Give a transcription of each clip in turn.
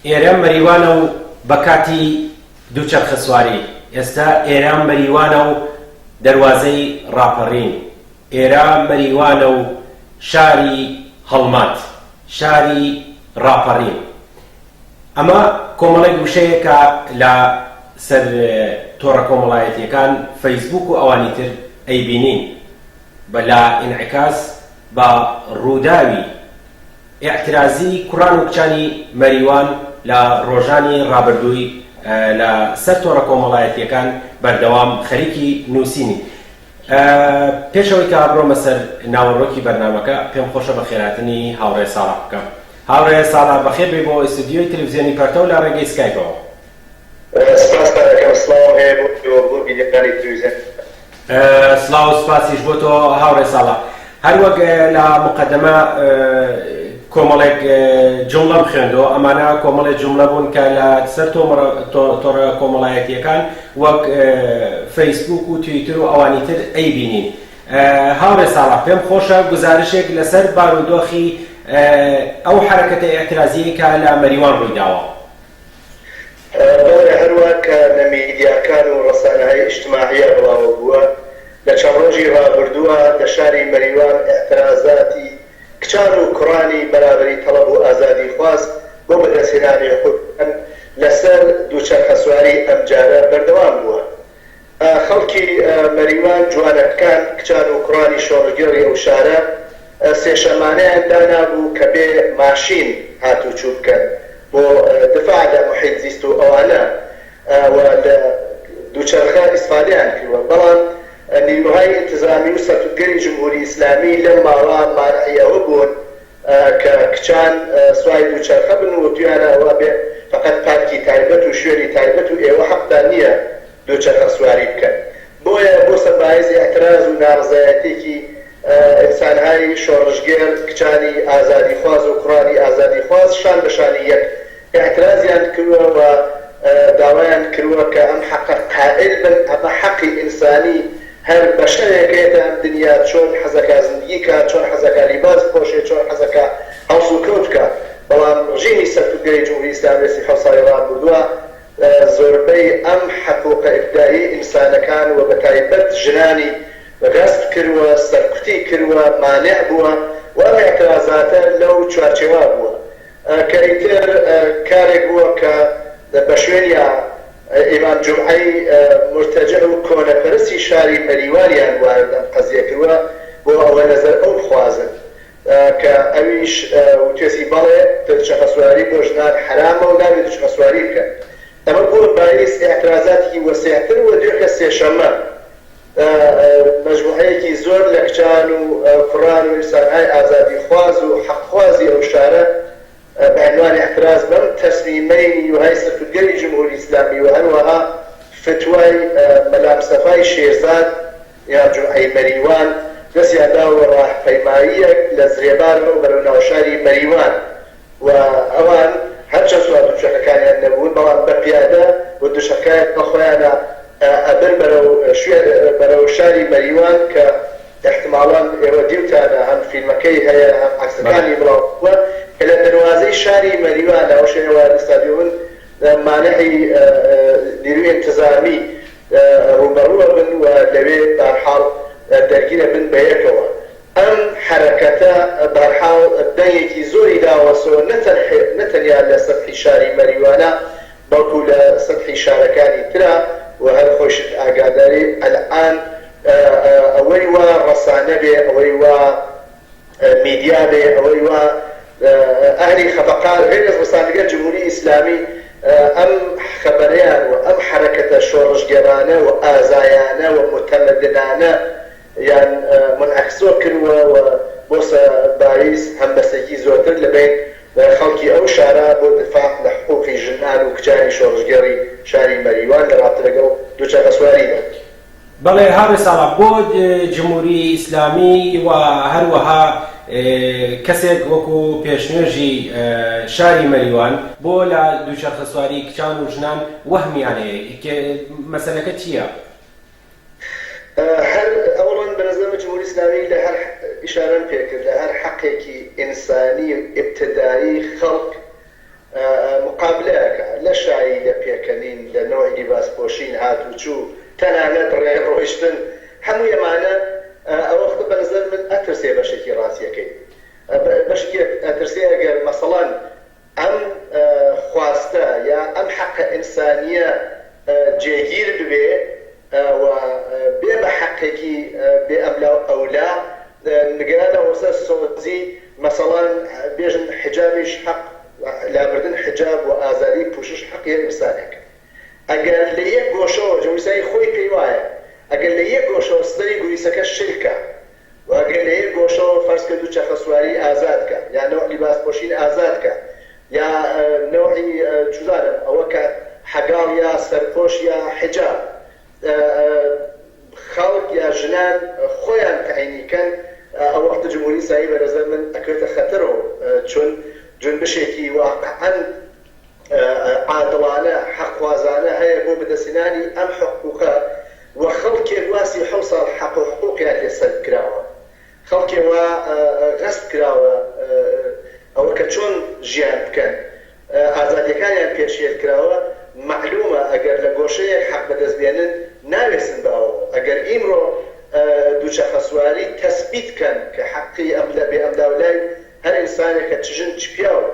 ئێرە مەریوانە و بەکاتی دووچەرخە سواری. ئێستا ئێرە مەریوانە و دەواازەی ڕاپەڕین. ئێرە مەریوانە و شاری هەڵمات، شاری ڕاپەڕین. ئەمە کۆمەڵێک وشەیەکە لە سەر تۆڕە کۆمەڵایەتیەکان فەیسبوک و ئەوانی تر ئەیبینین بەلا ئینعکاس بە ڕووداوی ئێعترازی کوڕان و کچانی مەریوان لە ڕۆژانی ڕابردووی لە سەر تۆڕە کۆمەڵایەتیەکان بەردەوام خەریکی نووسینی. پێشەوەی کە بڕۆمە سەر ناوەڕۆکی بەرنامەکە پێم خۆشە بە خێراتنی هاوڕێ ساڵح بکەم. هاوڕێ ساڵح بەخێر بێ بۆ ئستودیۆی تەلەڤیزیۆنی پەرتەو لە ڕێگەی سکایپەوە. سڵاو و سپاسیش بۆ تۆ هاوڕێ ساڵح. هەروەک لە مقەدەمە کۆمەڵێک جومڵەم خوێندەوە. ئەمانە کۆمەڵێک جومڵە بوون کە لە سەر تۆڕە کۆمەڵایەتیەکان وەک فەیسبوک و تویتر و ئەوانی تر ئەیبینین. هاوڕێ ساڵح پێم خۆشە گزارشێک لەسەر بارودۆخی ئەو حرەکەتە ئێعترازیی کە لە مەریوان ڕوویداوە. هەروە کە لە میدیاکان و ڕەسانەهای ئیجتیماعیە بڵاو بووە لە چەند ڕۆژی ڕابردووە لە شاری مەریوان ئێعترازاتی کچان و کوڕانی بەرابەری تەڵەب و ئازادی خواست بۆ بەدەستهێنانی حقوقیان لەسەر دووچەرخە سواری ئەمجارە بەردەوام بووە. خەڵکی مەریوان جوانەکان کچان و کوڕانی شۆڕگێڕی ئەو شارە سێشەمانەیان دانابوو کە بێ ماشین هاتوچوو بکەن بۆ دفاع لە محیط زیست و ئەوانە و لە دووچەرخە ئیسفادەیان کردووە. بەڵام نیروهای انتظامی و سەرکردگەری جمهوری ئیسلامی لەم ماوە مانعیەوە بوون کە کچان سوای دووچەرخە بن و تویانە ئەوە بێ فقط پارکی تایبەت و شوێنی تایبەت و ئێوە حەقدان نییە دووچەرخە سواری بکەن. بۆیە بۆ سەربایزی ئەعتراز و ناڕزایەتێکی ئینسانهای شۆڕژگێر کچانی ئازادی خواز و کوڕانی ئازادی خواز شان بەشانی یەک ئێعترازیان کردووە و داوایان کردووە کە ئەم حەقە قائل بن ئەمە حەقی ئینسانی هەر بەشەرێکێتە ئەم دنیا چۆن حەزەکە زندگیکە، چۆن حەزەکە لیباس بپۆشێ، چۆن حەزەکە هەڵس و کەوتکە. بەڵام ڕژیمی سەرکردگەری جمهوری ئیسلامی لە 30 ساڵی ڕابردووە زۆربەی ئەم حقوقە ئیبدائی ئینسانەکان و بەتایبەت ژنانی ڕست کردووە، سەرکوتی کردووە، مانع بووە و ئەم ئێعترازاتە لەو چوارچێوە بووە کە ئیتر کارێک بووە کە بە شوێنیا ئیمام جومعەی مرتەجە و کۆنەپەرستی شاری مەریوانیان وارد قەزیە کردووە بۆ ئەوە نەزەر ئەو بخوازن کە ئەویش توێسی بەڵێ دووچەرخە سواری بۆ ژنان حرامە و نابێت دووچەرخە سواری بکەن. ئەمە بۆ باعث ئێعترازاتێکی وەسیعتر و دوێکە سێشەممە مەجموعەیەکی زۆر لە کچان و کوڕان و ئینسانهای ئازادی خواز و حەقخوازی ئەو شارە بەعنوان اعتراض بەم تەسلیمەی نیروهای سەرکردگەری جمهوری ئیسلامی و هەروەها فتوای مەلا مستەفای شێرزاد یا جومعەی مەریوان دەستیان داوە ڕاهپەیماییەک لە زرێبارەوە بەرەو ناوشاری مەریوان و ئەوان هەرچەند سوار دووچەرخەکانیان نەبوون بەڵام بە پیادە و دووچەرخەکان بەخۆیانە ئەبن بەرەو شاری مەریوان کە احتمالاً ئێوە دیوتانە هەم فیلمەکەی هەیە هەم عەکسەکانی بڵاوبووە کە لە دەروازەی شاری مەریوان ئەو شوێنەوە ئێستادیون مانعی نیروی انتظامی ڕوبەڕووە بن و لەوێ بەرحاڵ دەرگیرە بن بەیەکەوە. ئەم حرەکەتە بەرحاڵ دەنگێکی زۆری داوەسەوە نەتەنیا لە سەرحی شاری مەریوانە بەڵکو لە سەرحی شارەکانی ترە و هەر خۆشت ئاگاداری ئەلعان ئەوەی وا ڕەسانە بێ، ئەوەی وا میدیا بێ، ئەوەی وا ئەهلی خەفەقان غێر لە ڕەسانەگەر جمهوری ئیسلامی ئەم خەبەرەیان و ئەم حرەکەتە شۆڕژگێرانە و ئازایانە و متەمەدنانە یان منعکسۆ کردووە و بۆ باعث هەمبەستێکی زۆرتر لەبین خەڵکی ئەو شارە بۆ دفاع لە حقوقی ژنان و کچانی شۆڕژگێڕی شاری مەریوان لە ڕابردە لەگەڵ دووچەرخە سواریدا. بەڵێ هاوڕێ ساڵح بۆ جمهوری ئیسلامی و هەروەها کەسێک وەکو پێشنوێژی شاری مەریوان بۆ لە دووچەرخە سواری کچان و ژنان وەهمیانەیە مەسەلەکە چییە؟ هەر ئەوڵان بەنظرم جمهوری ئیسلامی لە هەر ئیشارەم پێکرد لە هەر حەقێکی ئینسانی ابتدایی خەڵک مقابل پۆشین هات و چوو تەنانەت ڕێڕۆیشتن هەموو ئەمانە ئەوەختە بەنظر من ئەترسێ بەشێکی ڕاستیەکەی بەشێکی ئەترسێ ئەگەر مەسەڵەن ئەم خواستە یا ئەم حەقە ئینسانیە جێگیر ببێ و بێ بە حەقێکی بێ ئەملا ئەولا نگرانە وەسە سۆزی مەسەڵەن بێژن حجابیش حەق لابردن حجاب و ئازادی پوشش حەقی ئینسانێک ئەگەر لە یەک گۆشەوە جەویسایی خۆی پێی وایە ئەگەر لە یەک گۆشەوە ستەری گوریسەکە شرکە و ئەگەر لە یەک گۆشەوە فەرز کرد و چەخەسواری ئازادکە یا نەوع لیباسپۆشین ئازادکە یا نەوعی جوزارم ئەوە کە حەگاڵ یا سەرپۆش یا حجاب خەڵک یا ژنان خۆیان تەعینیکەن ئەو وەختە جمهوری ئیسلامی بەنظر من ئەکرێتە خەتەرەوە چون جنبشێکی واقعاً عادڵانە حەقوازانە هەیە بۆ بەدەستهێنانی ئەم حقوقە و خەڵکێک واسی 7 ساڵ حەق و حقوقیان لێسەر کراوە خەڵکێک وا غەسب کراوە ئەوە کە چۆن ژیان بکەن ئازادیەکانیان پێشێت کراوە معلومە ئەگەر لە گۆشەیەک حەق بەدەست بێنن ناوێسن باوە ئەگەر ئیمڕۆ دووچەخەسواری تەسبیت کەن کە حەقی ئەمدا بێ ئەمداولای هەر ئینسانێکە چژن چ پیاوە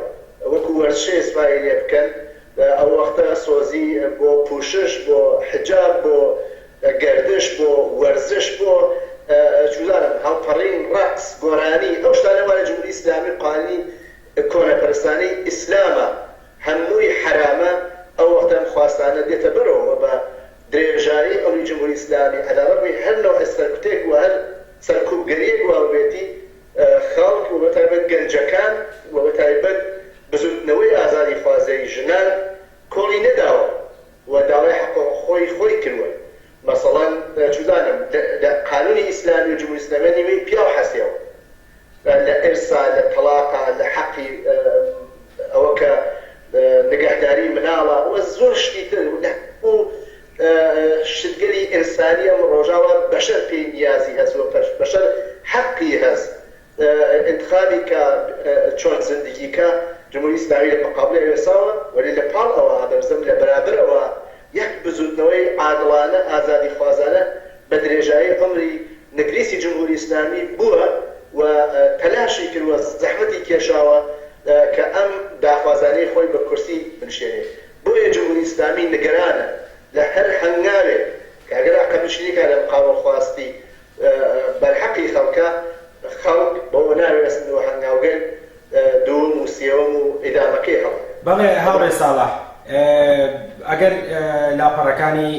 وەکو وەرشێ سوپای لێ بکەن ئەو وەختە سۆزی بۆ پوشش بۆ حجاب بۆ گەردش بۆ وەرزش بۆ چوزانم هەڵپەڕین ڕەقس گۆرانی ئەو شتانەوە لە جمهوری ئیسلامی قانونی کۆنەپەرستانەی ئیسلامە هەمووی حرامە ئەو وەختە ئەم خواستانە دێتە بەرەوە بە درێژایی ئەوی جمهوری ئیسلامی عەلەڕەبی هەر نەوع سەرکوتێک و هەر سەرکوبگەریەک واوبێتی خەڵک و بەتایبەت گەنجەکان و بەتایبەت بزوتنەوەی ئازادی خوازەی ژنان کۆڵی نەداوە و داوای حەقوق خۆی کردووە مەسەڵەن چوزانم لە قانونی ئیسلامی و جمهوری ئیسلامی نیوەی پیاو حەسێەوە لە ئێرسا لە تەلاقا لە حەقی ئەوە کە نگەهداری مناڵە و زۆر شتی تر و شتگەری ئینسانی ئەم ڕۆژاوە بەشەر پێی نیازی هەست و بەشەر حەقی هەست انتخابی کە چۆن زندگیکە جمهوری ئیسلامی لە مقابلە وێساوە وەلی لە پاڵ ئەوە ئادەمزم لە بەرابرەوە یەک بزوتنەوەی عادڵانە ئازادی خوازانە بە درێژایی عمری نگریسی جمهوری ئیسلامی بووە و تەلاشی کردووە زەحمەتی کێشاوە کە ئەم داخوازانەی خۆی بە کورسی بنشێنێت بۆیە جمهوری ئیسلامی نیگەرانە لە هەر هەنگاوێک کە ئەگەر عەقەبنشینیکە لە مقابل خواستی بەرحەقی خەڵکە خەڵک بەوە ناوێستنەوە هەنگاوگەن دووم و سێوەم و ئیدامەکەی هەڵ بەڵێ هاوڕێ ساڵح ئەگەر لاپەڕەکانی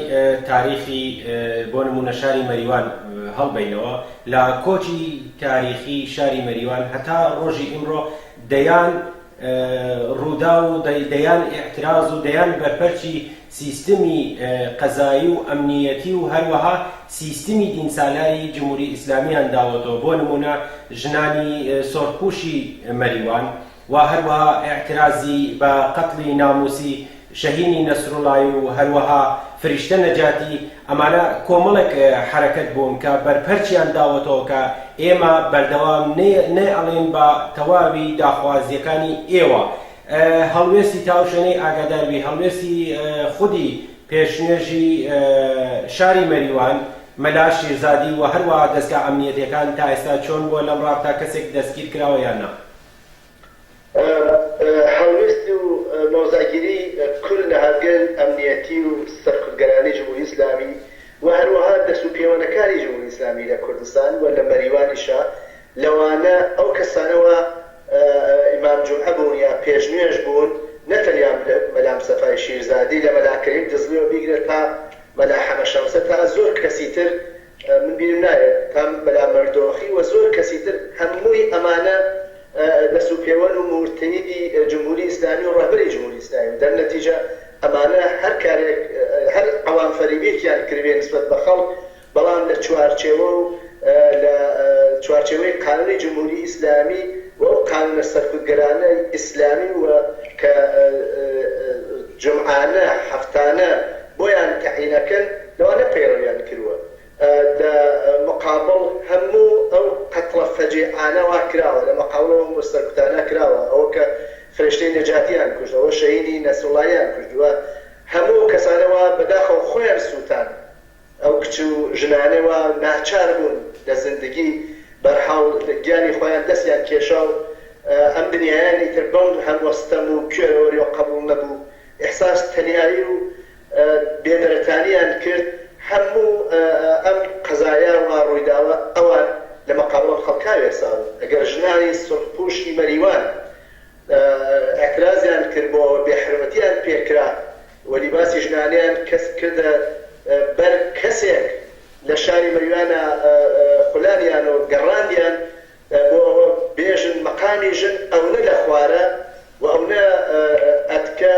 تاریخی بۆ نمونە شاری مەریوان هەڵبینەوە لە کۆچی تاریخی شاری مەریوان هەتا ڕۆژی ئیمڕۆ دەیان ڕوودا و دەیان ئێعتراز و دەیان بەرپەرچی سیستمی قەزایی و ئەمنیەتی و هەروەها سیستمی دینسالاری جمهوری ئیسلامیان داوەتەوە بۆ نمونە ژنانی سۆرپوشی مەریوان و هەروەها ئێعترازی بە قەتڵی ناموسی شەهینی نەسروڵڵاهی و هەروەها فریشتە نەجاتی ئەمانە کۆمەڵێک حرەکەت بوون کە بەرپەرچیان داوەتەوە کە ئێمە بەردەوام نەئەڵێن بە تەواوی داخوازیەکانی ئێوە هەڵوێستی تاوشێنەی ئاگاداربی هەڵوێستی خودی پێشنێژی شاری مەریوان مەلا شیرزادی و هەروەها دەستگا ئەمنیەتەکان تا ئێستا چۆن بۆ لەم ڕابطە کەسێک دەستگیر کراوە یان نا؟ هەڵوێستی و مۆزاگیری کل نەهاتگەر ئەمنیەتی و سەرکردگەرانی جمهوری ئیسلامی و هەروەها دەست و پەیوەندەکانی جمهوری ئیسلامی لە کوردستان و لە مەریوانیشە لەوانە ئەو کەسانەوە ئیمام جومعە بوون یا پێشنوێژ بوون نەتەنیا مەلا مستەفای شیرزادی لە مەلا کەریم دەستلێەوە بیگرێت تا مەلا حەمە شەمسە تا زۆر کەسی تر من بیرم نایێت تا مەلا مەردۆخی و زۆر کەسی تر هەمووی ئەمانە دەست و پێوەند و مرتەیدی جمهوری ئیسلامی و ڕەهبەری جمهوری ئیسلامی دەرنەتیجە ئەمانە هەر کارێک هەر ئەوان فەریبێکیان کردوێ نسبەت بە خەڵک بەڵام لە چوارچێوە و لە چوارچێوەی قانونی جمهوری ئیسلامی و قانونە سەرکردگەرانە ئیسلامی و کە جمعانە هەفتانە بۆیان تەعیینەکەن لەوانە پەیڕەویان کردووە لە مقابل هەموو ئەو قەتڵە فەجیعانە وا کراوە لە مقابلەوە مستەرکوتانە کراوە ئەوە کە فریشتەی نەجاتیان کوژدەوە شەهینی نەسروڵڵاهیان کوژدووە هەموو کەسانەوە بەداخەوە خۆیان سووتان ئەو کچ و ژنانەوە ناچار بوون لە زندگی بەرحاڵ گیانی خۆیان دەستیان کێشا و ئەم دنیایانی تر بەم هەڵوەستەم و کوێرەوەری و قبول نەبوو ئێحساس تەنیایی و بێدەرەتانیان کرد هەموو ئەم قەزایە و ڕوویداوە ئەوان لە مەقابڵ خەڵکاوێ ساون ئەگەر ژنانی سرخپوشتی مەریوان اعتراضیان کرد بۆ بێحرمەتیان پێکرا و لیباسی ژنانیان کەس کردە بەر کەسێک لە شاری مەریوانە خولانیان و گەڕاندیان بۆ بێژن مەقامی ژن ئەوە لە خوارە و ئەوە ئەتکە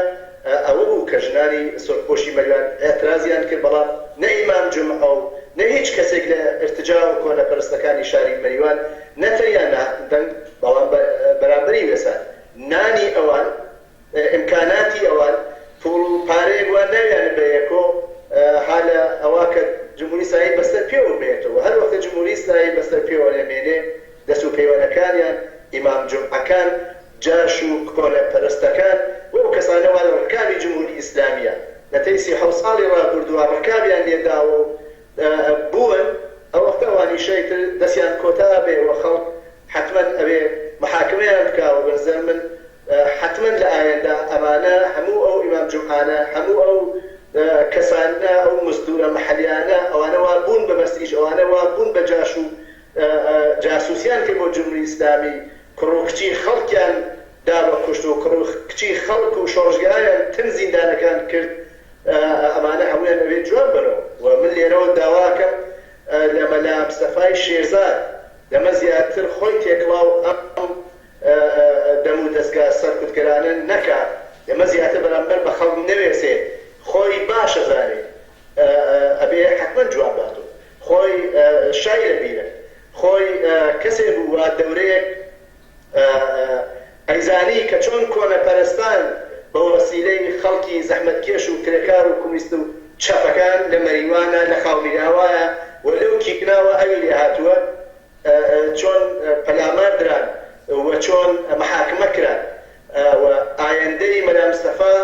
ئەوە بوو کە ژنانی سرخپۆشی مەریوان اعتراضیان کرد بەڵام نە ئیمام جومعە و نە هیچ کەسێک لە ارتجا و کۆنەپەرستەکانی شاری مەریوان نەتەیان دەنگ بەڵام بەرامبەری وێسان نانی ئەوان ئیمکاناتی ئەوان پوڵ و پارەیەک وان ناویانە بە یەکۆ حالە ئەوە کە جمهوری ئیسلامی بەسەر پێوە بێتەوە هەر وەختە جمهوری ئیسلامی بەسەر پێوە دەمێنێ دەست و پەیوەندەکانیان ئیمام جومعەکان جاش و کۆنەپەرستەکان و ئەو کەسانەوە لە ڕکابی جمهوری ئیسلامیە نەتەی 37 ساڵی ڕابردووە ڕکابیان لێداوە و بوون ئەو وەختە ئەوانیشەی تر دەستیان کۆتا بێ و خەڵک حتمما ئەبێ محاکمەیان بکاوە بەنزەر من حتمما لە ئایەندا ئەمانە هەموو ئەو ئیمام جومعانە هەموو ئەو کەسانە ئەو مزدورە مەحەلیانە ئەوانەوە بوون بە بەستیش ئەوانەوە بوون بە جاش و جاسوسیان کرد بۆ جمهوری ئیسلامی کڕۆکچی خەڵکیان دا بە کوشت و کڕۆکچی خەڵک و شۆڕژگایان تن زیندانەکان کرد ئەمانە هەموویان ئەوێ جواب بنەوە و من لێرەوە داواکەم لە مەلا مستەفای شێرزاد لەمە زیاتر خۆی تێکڵاو ئەم دەم و دەستگا سەرکوتگەرانە نەکات لەمە زیاتر بەرامبەر بە خەڵک نەوێسێ خۆی باشە زانێ ئەبێ حتمما جواب داتۆ خۆی شای لەبیرە خۆی کەسێ بوو وا دەورەیەک ئەیزانی کە چۆن کۆنەپەرستان بە وەسیلەی خەڵکی زەحمەتکێش و کرێکار و کومیست و چاپەکان لە مەریوانە لە خاومیراوایە و لەو کیکناوە ئەوی لێ هاتووە چۆن پەلامار دران و چۆن محاکمە کران و ئایندەی مەلا مستەفا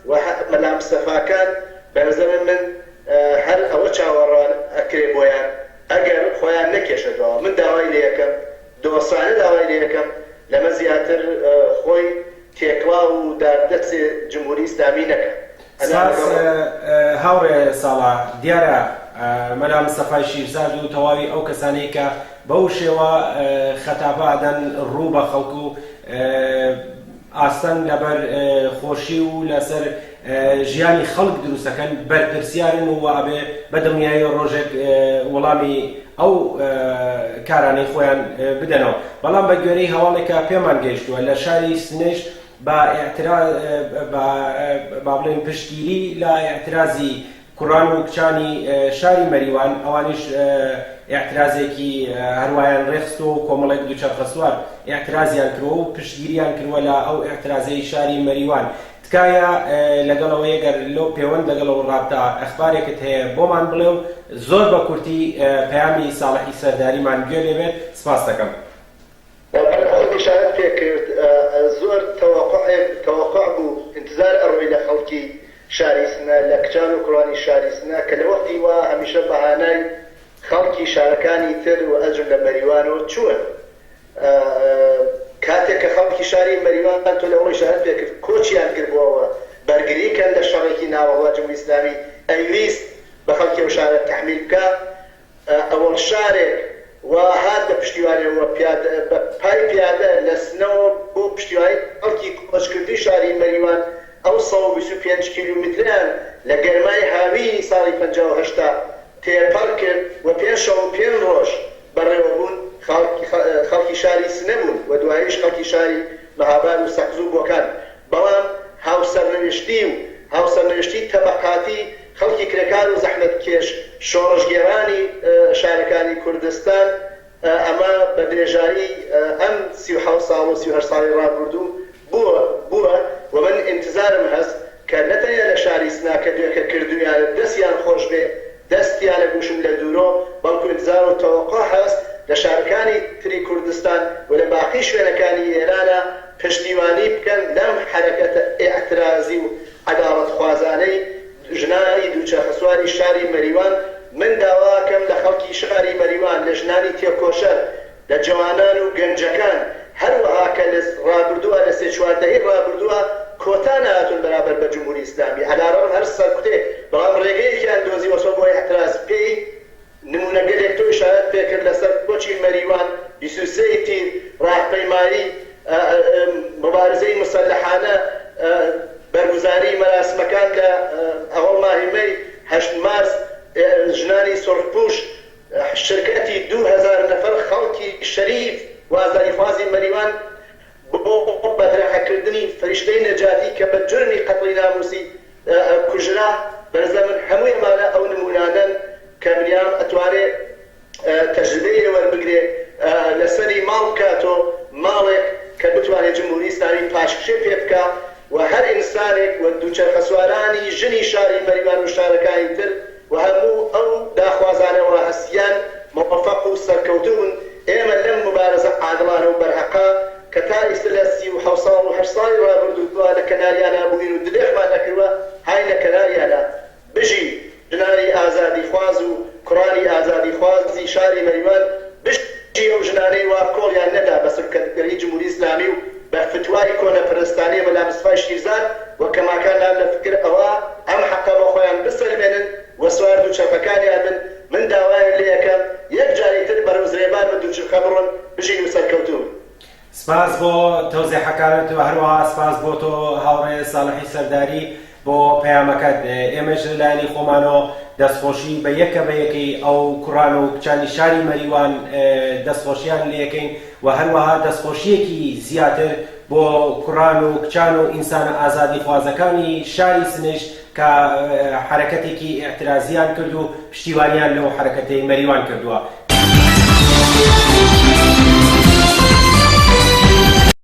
و مەلا مستەفاکان بەنظرم من هەر ئەوە چاوەڕوان ئەکرێ بۆیان ئەگەر خۆیان نەکێشێتەوە من داوای لێ یەکەم دۆستانە داوای لێ یەکەم لەمە زیاتر خۆی تێکڵا و داردەچێ جمهوری ئیسلامی نەکەن هاوڕێ ساڵا دیارە مەلا مستەفای شیرزاد و تەواوی ئەو کەسانەی کە بەو شێوە خەتابادەن ڕوو بە خەڵک و ئاستەن لەبەر خۆشی و لەسەر ژیانی خەڵک دروستەکەن بەرپرسیارن و ئەبێ بە دڵنیایی ڕۆژێک وەڵامی ئەو کارانەی خۆیان بدەنەوە بەڵام بە گوێرەی هەواڵێکە پێمان گەیشتووە لە شاری سنێش با بڵێن پشتگیری لە ئێعترازی کوڕان و کچانی شاری مەریوان ئەوانیش ئێعترازێکی هەروایان ڕێخست و کۆمەڵێک دووچەرخە سوار ئێعترازیان کردووە و پشتگیریان کردووە لە ئەو ئێعترازەی شاری مەریوان تکایە لەگەڵەوە یەگەر لەو پەیوەند لەگەڵەوە ڕابطە ئەخبارێکت هەیە بۆمان بڵێ و زۆر بە کورتی پەیامی ساڵحی سەرداریمان گوێ لێبێ سپاس دەکەم. خۆشیشانت پێ کرد زۆر تەوەقع بوو انتظار ئەڕۆی لە خەڵکی شاری سنە لە کچان و کوڕانی شاری سنە کە لە وەختی وا هەمیشە بەهانای خەڵکی شارەکانی تر و ئەجر لە مەریوانەوە چووە کاتێک کە خەڵکی شاری مەریوان تۆ لە ئەوڕۆی شارەت پێ کرد کۆچیان کردبووەوە بەرگریکەن لە شەڕێکی ناوەڵا جمهوری ئیسلامی ئەیویست بە خەڵکی ئەو شارە تەحمیل بکە ئەوەڵ شارێک و هات بە پشتیوانیەوە بە پای پیادە لە سنەوە بۆ پشتیوانی خەڵکی کۆچکردی شاری مەریوان ئەو 125 کیلومتریان لە گەرمای هاوی ساڵی 1950 تێپەڕ کرد و پێش ڕۆژ بەڕێوەبوون خەڵکی شاری سنە بوون و دواییش خەڵکی شاری مەهاباد و سەقزوو بۆکان بەڵام هاوسەرنوێشتی تەبەقاتی خەڵکی کرێکار و زەحمەتکێش شۆڕژگێڕانی شارەکانی کوردستان ئەمە بە درێژایی ئەم 37 ساڵ و 38 ساڵی ڕابردوو بووە و من انتظارم هەست کە نەتەنیا لە شاری سناکە دوێکە کردویان دەستیان خۆش بێ دەستیان لە گوشم لە دوورۆ بەڵکو انتظار و تەوەقع هەست لە شارەکانی تری کوردستان و لە باقی شوێنەکانی ئێرانە پشتیوانی بکەن لەم حرەکەتە ئێعترازی و عەداڵەت خوازانەی خەسواری شاری مەریوان من داواکەم لە خەڵکی شاری مەریوان لە ژنانی تێکۆشەر لە جوانان و گەنجەکان هەروەها کە لە ڕابردووە لە سێ چواردەهی ڕابردووە کۆتا نهاتون بەرامبەر بە جمهوری ئیسلامی عەلارەڕەن هەر سەرکوتێ بەڵام ڕێگەیەکیان دۆزیوەسەوە بۆ احتراز پێی نمونەگەلێک تۆ ئیشارەت پێکرد لەسەر کۆچی مەریوان 23 تیر ڕاهپەیمانی مبارزەی مسلحانە بەرگوزاری مەراسمەکان لە ئەوە ماهی 8 مارس ژنانی سڕپوش شرکەتی 2000 نەفەر خەڵکی شەریف و ئازادیخوازی مەریوان بۆ بەدرەحەکردنی فریشتەی نەجاتی کە بە جرمی قەتڵی ناموسی کوژرا بەنظر من هەمووی ئەمانە ئەو نمونانن کە بنیام ئەتوانێت تەجربەی وەربگرێ لەسەری ماڵ کاتۆ ماڵێک کە بتوانێت جمهوری ئیسلامی پاشکشێ پێ بکە و هەر ئینسانێک و دووچەرخەسوارانی ژنی شاری مەریوان و شارەکانی تر و هەموو ئەو داخوازانەوە هەستیان موفق و سەرکەوتون ئێمە لەم مبارزە عادڵانە و بەرحەقا کە تا ئیستا لە 37 ساڵ و 8 ساڵی ڕابردووە لە کەناریانە بووین و دلێخمان نەکردووە های لە کەناریانە بژی ژنانی ئازادیخواز و کوڕانی ئازادیخوازی شاری مەریوان بژی ئەو ژنانەی وا کۆڵیان نەدا بە سەرکەوتنی جمهوری ئیسلامی و بە فتوای کۆنەپەرستانەی مەلا مستەفای شیرزاد و کەماکانان لە فکر ئەوە ئەم حەقە بۆ خۆیان بسەلمێنن و سوار دووچەرخەکانیان بن من داوایان لێ یەکەم یەک جاری تر بەرەوزرێبان بە دووچەرخە بڕۆن بژین و سەرکەوتون. سپاس بۆ تەوزیحەکانت و هەروەها سپاس بۆ تۆ هاوڕێ ساڵحی سەرداری بۆ پەیامەکەت. ئێمەش لەلایەنی خۆمانەوە دەستخۆشی بە یەکەی ئەو کوڕان و کچانی شاری مەریوان دەستخۆشیان لێ یەکەین و هەروەها دەستخۆشیەکی زیاتر بۆ کوڕان و کچان و ئینسانە ئازادیخوازەکانی شاری سنیشت کە حرەکەتێکی ئاعترازیان کرد و پشتیوانیان لەو حرەکەتەی مەریوان کردووە.